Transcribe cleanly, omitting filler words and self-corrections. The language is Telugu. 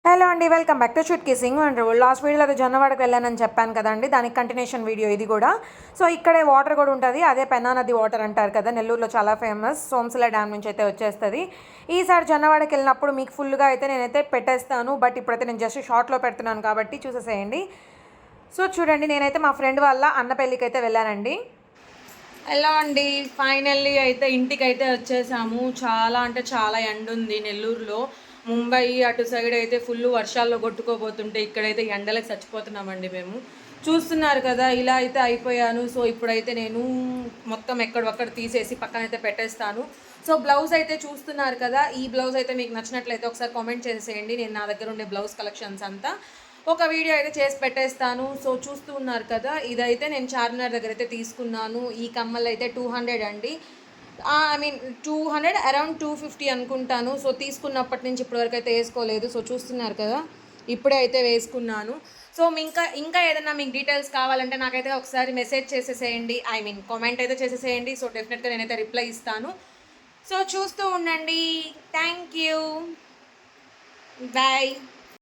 హలో అండి, welcome back to shoot kissing and last వీడియోలో అయితే జొన్నవాడకు వెళ్ళానని చెప్పాను కదండి. దానికి కంటిన్యూషన్ వీడియో ఇది కూడా. సో ఇక్కడే వాటర్ కూడా ఉంటుంది, అదే పెన్నా నది వాటర్ అంటారు కదా, నెల్లూరులో చాలా ఫేమస్. సోమశిల డ్యామ్ నుంచి అయితే వచ్చేస్తుంది. ఈసారి జొన్నవాడకి వెళ్ళినప్పుడు మీకు ఫుల్గా అయితే నేనైతే పెట్టేస్తాను, బట్ ఇప్పుడైతే నేను జస్ట్ షార్ట్లో పెడుతున్నాను కాబట్టి చూసేసేయండి. సో చూడండి, నేనైతే మా ఫ్రెండ్ వాళ్ళ అన్న పెళ్ళికి అయితే వెళ్ళానండి. ఎలా అండి, ఫైనల్లీ అయితే ఇంటికి అయితే వచ్చేసాము. చాలా అంటే చాలా ఎండ ఉంది నెల్లూరులో. ముంబై అటు సైడ్ అయితే ఫుల్ వర్షాల్లో కొట్టుకోబోతుంటే ఇక్కడైతే ఎండలకు చచ్చిపోతున్నామండి మేము. చూస్తున్నారు కదా, ఇలా అయితే అయిపోయాను. సో ఇప్పుడైతే నేను మొత్తం ఎక్కడొక్కడ తీసేసి పక్కన అయితే పెట్టేస్తాను. సో బ్లౌజ్ అయితే చూస్తున్నారు కదా, ఈ బ్లౌజ్ అయితే మీకు నచ్చినట్లయితే ఒకసారి కామెంట్ చేసేయండి. నేను నా దగ్గర ఉండే బ్లౌజ్ కలెక్షన్స్ అంతా ఒక వీడియో అయితే చేసి పెట్టేస్తాను. సో చూస్తూ ఉన్నారు కదా, ఇదైతే నేను చార్మినార్ దగ్గర అయితే తీసుకున్నాను. ఈ కమ్మలు అయితే 200 అండి. ఐ మీన్ 200, అరౌండ్ 250 అనుకుంటాను. సో తీసుకున్నప్పటి నుంచి ఇప్పటివరకు అయితే వేసుకోలేదు. సో చూస్తున్నారు కదా, ఇప్పుడే అయితే వేసుకున్నాను. సో ఇంకా ఏదైనా మీకు డీటెయిల్స్ కావాలంటే నాకైతే ఒకసారి మెసేజ్ చేసేసేయండి, ఐ మీన్ కామెంట్ అయితే చేసేసేయండి. సో డెఫినెట్గా నేనైతే రిప్లై ఇస్తాను. సో చూస్తూ ఉండండి. Thank you, bye.